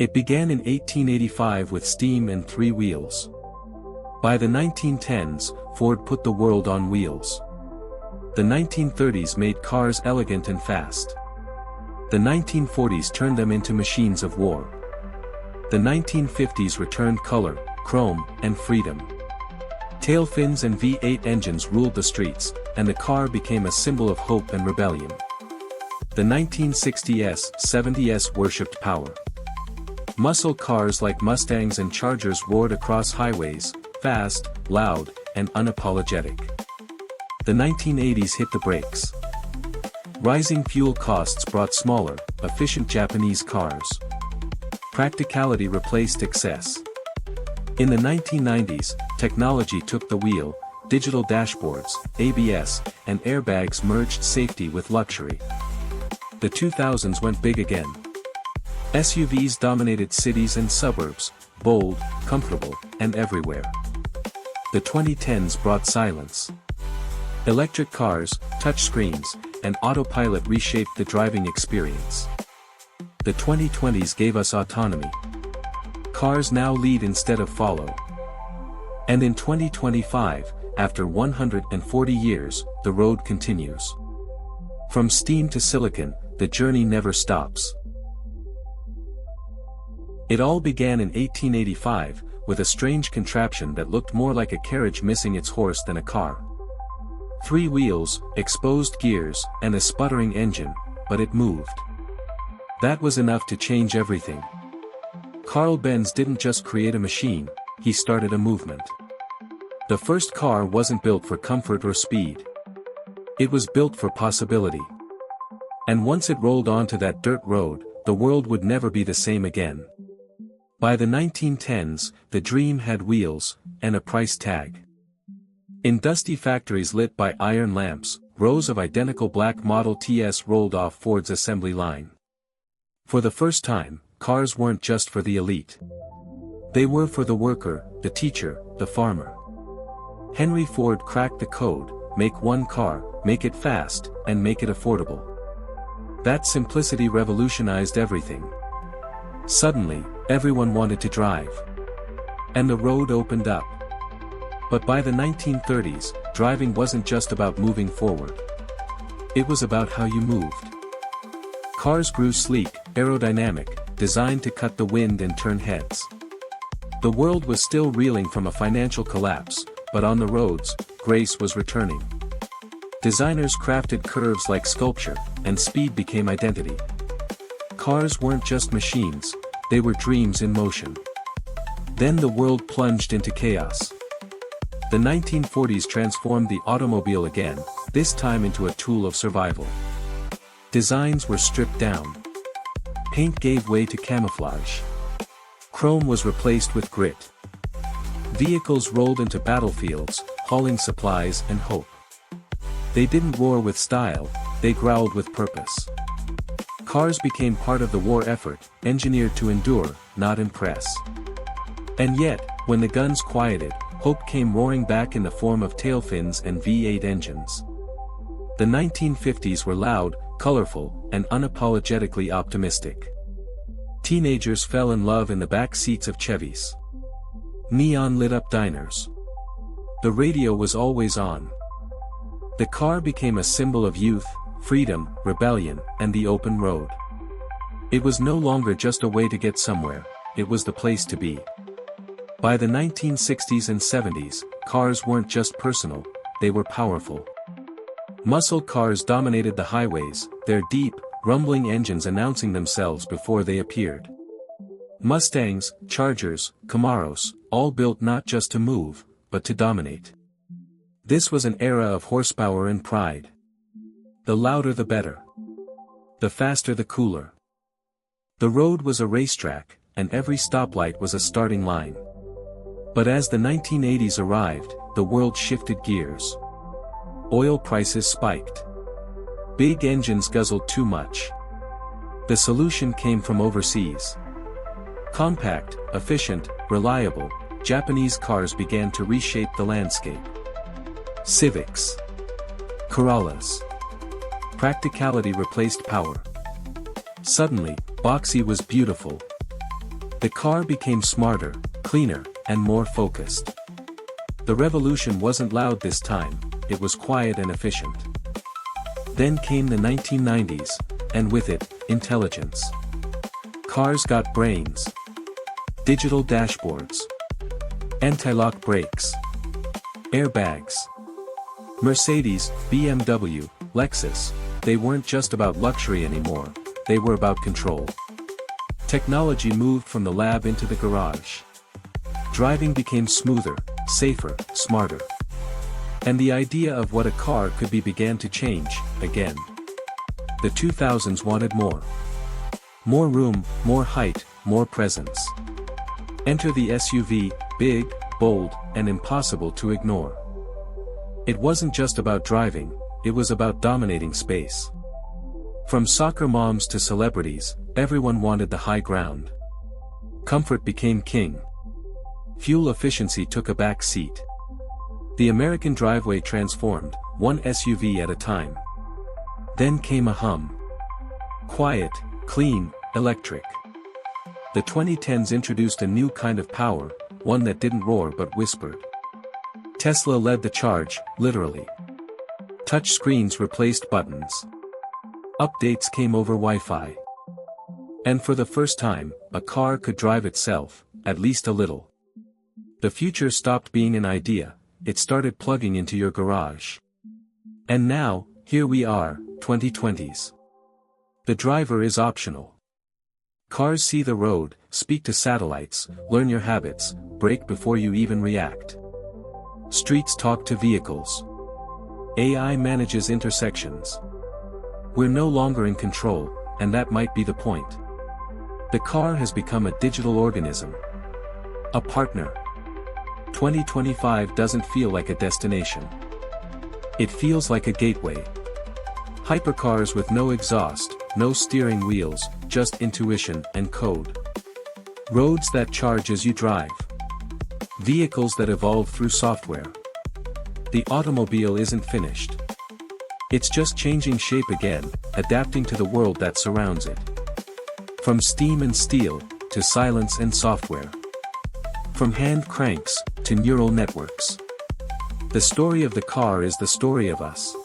It began in 1885 with steam and three wheels. By the 1910s, Ford put the world on wheels. The 1930s made cars elegant and fast. The 1940s turned them into machines of war. The 1950s returned color, chrome, and freedom. Tail fins and V8 engines ruled the streets, and the car became a symbol of hope and rebellion. The 1960s, 70s worshipped power. Muscle cars like Mustangs and Chargers roared across highways, fast, loud, and unapologetic. The 1980s hit the brakes. Rising fuel costs brought smaller, efficient Japanese cars. Practicality replaced excess. In the 1990s, technology took the wheel, digital dashboards, ABS, and airbags merged safety with luxury. The 2000s went big again. SUVs dominated cities and suburbs, bold, comfortable, and everywhere. The 2010s brought silence. Electric cars, touchscreens, and autopilot reshaped the driving experience. The 2020s gave us autonomy. Cars now lead instead of follow. And in 2025, after 140 years, the road continues. From steam to silicon, the journey never stops. It all began in 1885, with a strange contraption that looked more like a carriage missing its horse than a car. Three wheels, exposed gears, and a sputtering engine, but it moved. That was enough to change everything. Karl Benz didn't just create a machine, he started a movement. The first car wasn't built for comfort or speed. It was built for possibility. And once it rolled onto that dirt road, the world would never be the same again. By the 1910s, the dream had wheels, and a price tag. In dusty factories lit by iron lamps, rows of identical black Model Ts rolled off Ford's assembly line. For the first time, cars weren't just for the elite. They were for the worker, the teacher, the farmer. Henry Ford cracked the code: make one car, make it fast, and make it affordable. That simplicity revolutionized everything. Suddenly, everyone wanted to drive. And the road opened up. But by the 1930s, driving wasn't just about moving forward. It was about how you moved. Cars grew sleek, aerodynamic, designed to cut the wind and turn heads. The world was still reeling from a financial collapse, but on the roads, grace was returning. Designers crafted curves like sculpture, and speed became identity. Cars weren't just machines, they were dreams in motion. Then the world plunged into chaos. The 1940s transformed the automobile again, this time into a tool of survival. Designs were stripped down. Paint gave way to camouflage. Chrome was replaced with grit. Vehicles rolled into battlefields, hauling supplies and hope. They didn't roar with style, they growled with purpose. Cars became part of the war effort, engineered to endure, not impress. And yet, when the guns quieted, hope came roaring back in the form of tail fins and V8 engines. The 1950s were loud, colorful, and unapologetically optimistic. Teenagers fell in love in the back seats of Chevys. Neon lit up diners. The radio was always on. The car became a symbol of youth, freedom, rebellion, and the open road. It was no longer just a way to get somewhere, it was the place to be. By the 1960s and 70s, cars weren't just personal, they were powerful. Muscle cars dominated the highways, their deep, rumbling engines announcing themselves before they appeared. Mustangs, Chargers, Camaros, all built not just to move, but to dominate. This was an era of horsepower and pride. The louder the better. The faster the cooler. The road was a racetrack, and every stoplight was a starting line. But as the 1980s arrived, the world shifted gears. Oil prices spiked. Big engines guzzled too much. The solution came from overseas. Compact, efficient, reliable, Japanese cars began to reshape the landscape. Civics. Corollas. Practicality replaced power. Suddenly, boxy was beautiful. The car became smarter, cleaner, and more focused. The revolution wasn't loud this time, it was quiet and efficient. Then came the 1990s, and with it, intelligence. Cars got brains. Digital dashboards. Anti-lock brakes. Airbags. Mercedes, BMW, Lexus, they weren't just about luxury anymore, they were about control. Technology moved from the lab into the garage. Driving became smoother, safer, smarter. And the idea of what a car could be began to change, again. The 2000s wanted more. More room, more height, more presence. Enter the SUV, big, bold, and impossible to ignore. It wasn't just about driving, it was about dominating space. From soccer moms to celebrities, everyone wanted the high ground. Comfort became king. Fuel efficiency took a back seat. The American driveway transformed, one SUV at a time. Then came a hum. Quiet, clean, electric. The 2010s introduced a new kind of power, one that didn't roar but whispered. Tesla led the charge, literally. Touch screens replaced buttons. Updates came over Wi-Fi. And for the first time, a car could drive itself, at least a little. The future stopped being an idea, it started plugging into your garage. And now, here we are, 2020s. The driver is optional. Cars see the road, speak to satellites, learn your habits, brake before you even react. Streets talk to vehicles. AI manages intersections. We're no longer in control, and that might be the point. The car has become a digital organism. A partner. 2025 doesn't feel like a destination. It feels like a gateway. Hypercars with no exhaust, no steering wheels, just intuition and code. Roads that charge as you drive. Vehicles that evolve through software. The automobile isn't finished. It's just changing shape again, adapting to the world that surrounds it. From steam and steel, to silence and software. From hand cranks, to neural networks. The story of the car is the story of us.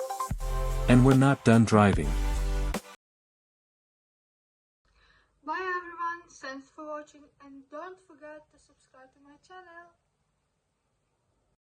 And we're not done driving. Bye everyone, thanks for watching and don't forget to subscribe to my channel.